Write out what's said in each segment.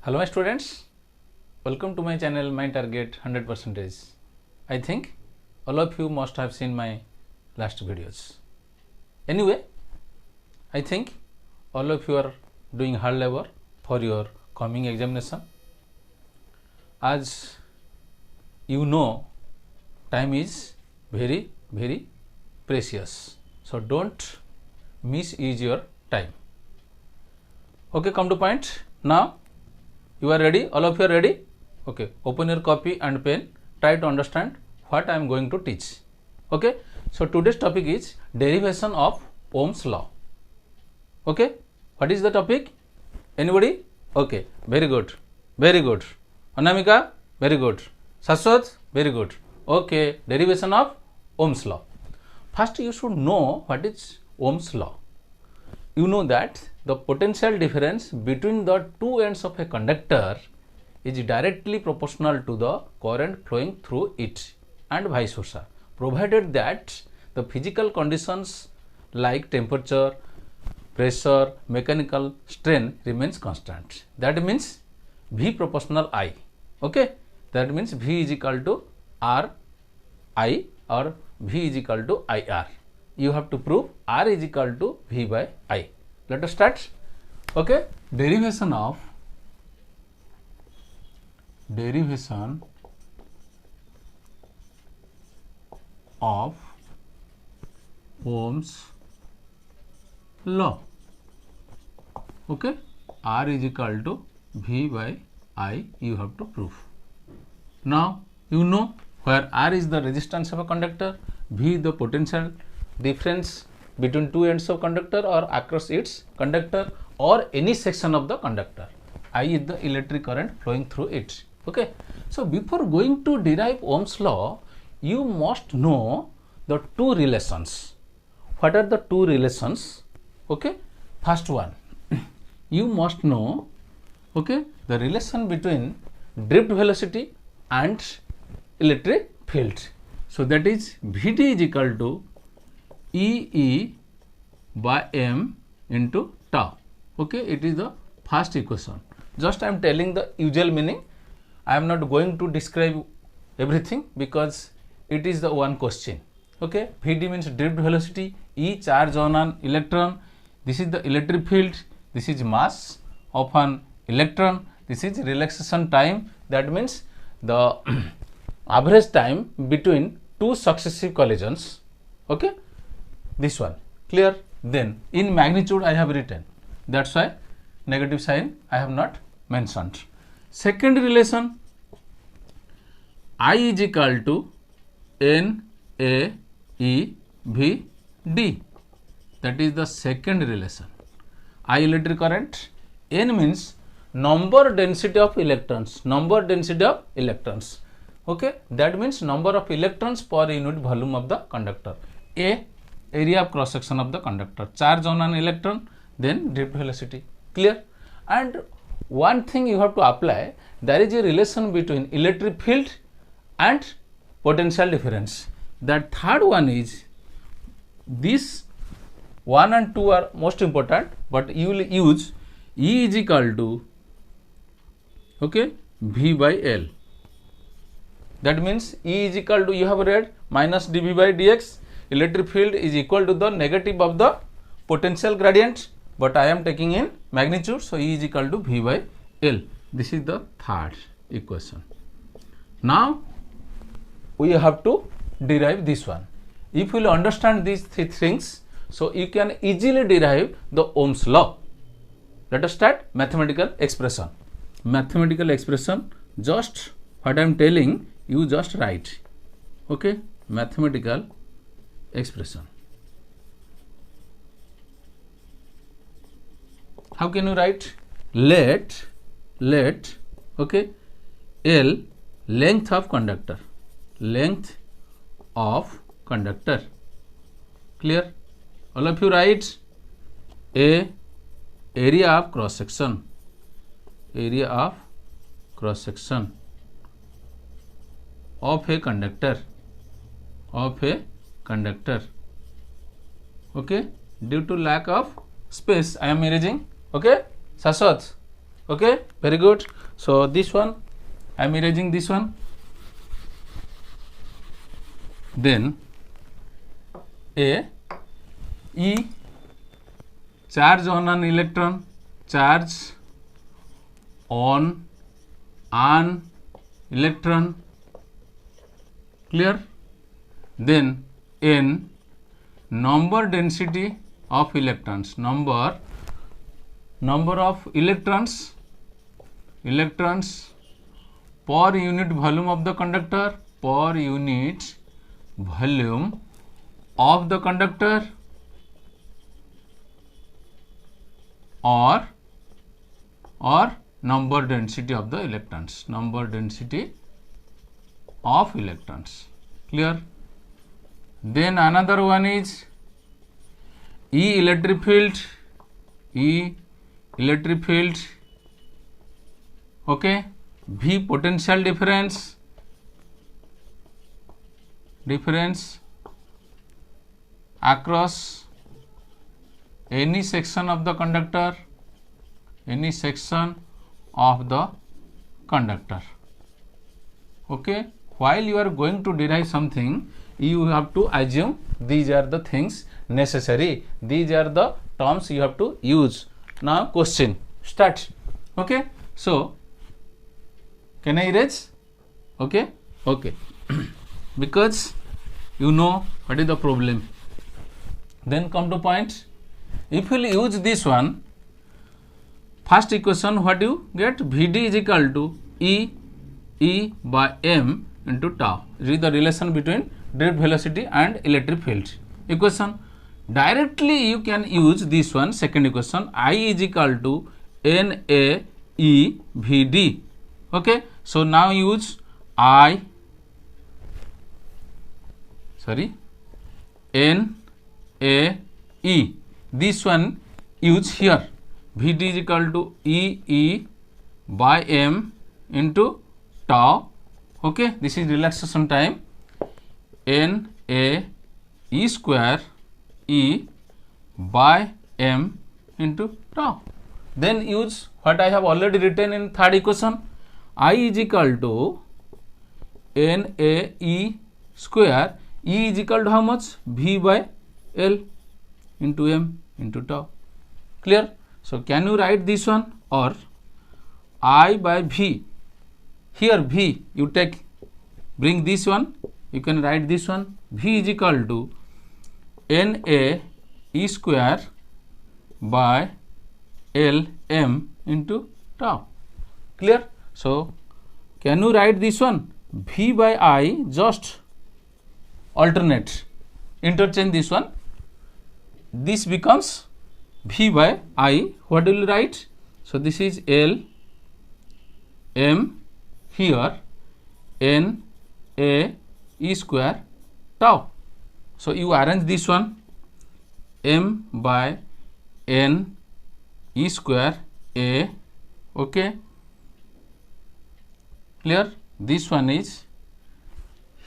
Hello my students, welcome to my channel My Target 100%. I think all of you must have seen my last videos. Anyway, I think all of you are doing hard labor for your coming examination. As you know, time is very precious. So don't misuse your time. Okay, come to point. Now you are ready? All of you are ready? Okay, open your copy and pen. Try to understand what I am going to teach. Okay, so today's topic is derivation of Ohm's law. Okay, what is the topic? Anybody? Okay, very good. Anamika, very good. Saswat, very good. Okay, derivation of Ohm's law. First, you should know what is Ohm's law. You know that the potential difference between the two ends of a conductor is directly proportional to the current flowing through it and vice versa, provided that the physical conditions like temperature, pressure, mechanical strain remains constant. That means V proportional I. Okay, that means V is equal to R I or V is equal to IR. You have to prove R is equal to V by I. Let us start. Okay, derivation of Ohm's law. Okay, R is equal to V by I you have to prove. Now you know where R is the resistance of a conductor, V the potential difference between two ends of conductor or across its conductor or any section of the conductor. I is the electric current flowing through it. Okay. So before going to derive Ohm's law, you must know the two relations. What are the two relations? Okay. First one, you must know, okay, the relation between drift velocity and electric field. So that is Vd is equal to E by m into tau. Okay, it is the first equation. Just I am telling the usual meaning. I am not going to describe everything because it is the one question. Okay, Vd means drift velocity, E charge on an electron. This is the electric field. This is mass of an electron. This is relaxation time. That means the average time between two successive collisions. Okay, this one clear. Then in magnitude I have written, that's why negative sign I have not mentioned. Second relation, I is equal to N A E V D. That is the second relation. I electric current, N means number density of electrons. Okay, that means number of electrons per unit volume of the conductor. A, area of cross section of the conductor, charge on an electron, then drift velocity. Clear? And one thing you have to apply, there is a relation between electric field and potential difference. That third one is, this 1 and 2 are most important, but you will use E is equal to, okay, V by L. That means E is equal to, you have read, minus dV by dx. Electric field is equal to the negative of the potential gradient, but I am taking in magnitude, so E is equal to V by L. This is the third equation. Now we have to derive this one. If you will understand these three things, so you can easily derive the Ohm's law. Let us start mathematical expression. Mathematical expression, just what I am telling, you just write. Okay, mathematical expression. How can you write? Let okay, L length of conductor. Clear? All of you write A, area of cross section of a conductor. Okay, due to lack of space I am erasing. Okay, Saswat. Okay, very good. So this one I am erasing this one. Then a E charge on an electron, charge on an electron, clear. Then N number density of electrons, number of electrons per unit volume of the conductor, per unit volume of the conductor, or number density of the electrons, number density of electrons, clear. Then another one is E electric field, okay. V potential difference across any section of the conductor, okay. While you are going to derive something, you have to assume these are the things necessary, these are the terms you have to use. Now question start, okay. So can I erase? Okay, because you know what is the problem. Then come to point. If you will use this one, first equation, what you get? Vd is equal to E by m into tau. This is the relation between drift velocity and electric field equation. Directly you can use this one, second equation, I is equal to NA E Vd. Okay, so now use NA E. This one use here. Vd is equal to E by m into tau. Okay, this is relaxation time. NA E square E by m into tau. Then use what I have already written in third equation. I is equal to NA E square. E is equal to how much? V by L into m into tau. Clear? So can you write this one? Or I by V. Here V you take, bring this one, you can write this one. V is equal to NA E square by L m into tau. Clear? So can you write this one? V by I, just alternate, interchange this one. This becomes V by I. What will you write? So this is L m, here N A E square tau. So you arrange this one, m by N E square A. Okay, clear? This one is,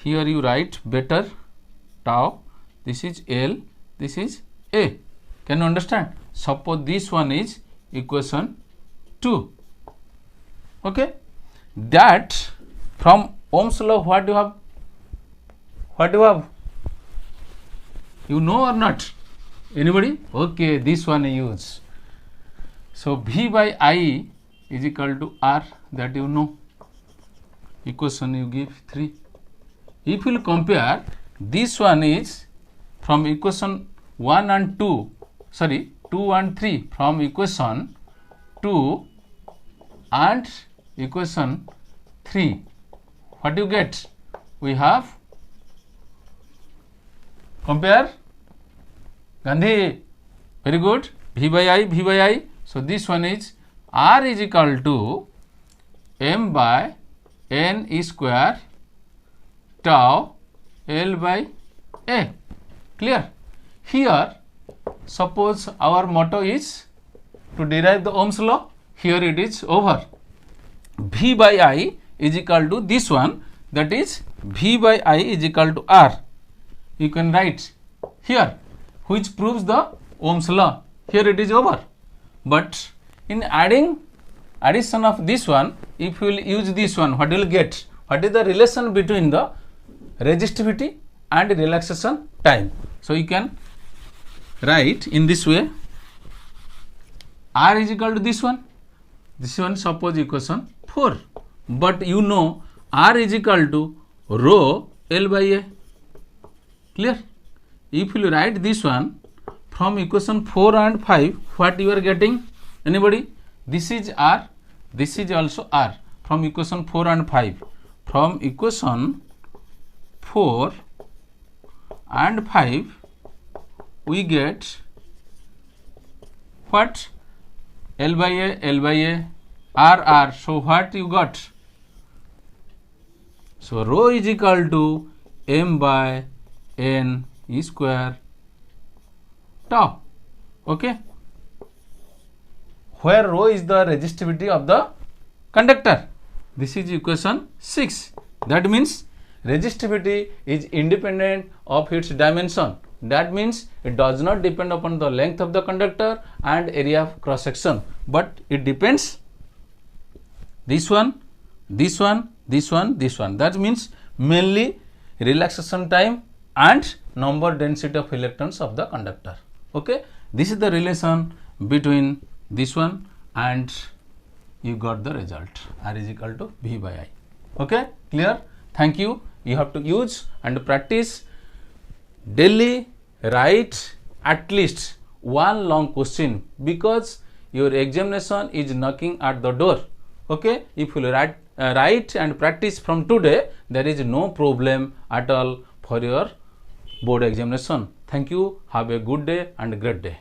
here you write better, tau. This is L, this is A. Can you understand? Suppose this one is equation 2. Okay, that from Ohm's law, what you have? You know or not? Anybody? Okay, this one I use. So V by I is equal to R, that you know. Equation you give 3. If you will compare, this one is from equation 1 and 2, sorry, 2 and 3, from equation 2 and equation 3. What you get? We have, compare, Gandhi, very good, V by I. So this one is R is equal to m by N E square tau L by A. Clear? Here, suppose our motto is to derive the Ohm's law. Here it is over. V by I is equal to this one, that is V by I is equal to R. You can write here, which proves the Ohm's law. Here it is over. But in adding addition of this one, if you will use this one, what you will get? What is the relation between the resistivity and relaxation time? So you can write in this way, R is equal to this one suppose equation 4, but you know R is equal to rho L by A, clear? If you write this one from equation 4 and 5, what you are getting? Anybody? This is R, this is also R from equation 4 and 5. From equation 4 and 5 we get what? L by A, R. So what you got? So rho is equal to m by n square tau. Okay, where rho is the resistivity of the conductor. This is equation 6. That means resistivity is independent of its dimension. That means it does not depend upon the length of the conductor and area of cross section, but it depends this one. That means mainly relaxation time and number density of electrons of the conductor. Okay, this is the relation between this one, and you got the result, R is equal to V by I. Okay, clear? Thank you. You have to use and practice daily. Write at least one long question, because your examination is knocking at the door. Okay, if you write and practice from today, there is no problem at all for your board examination. Thank you. Have a good day and great day.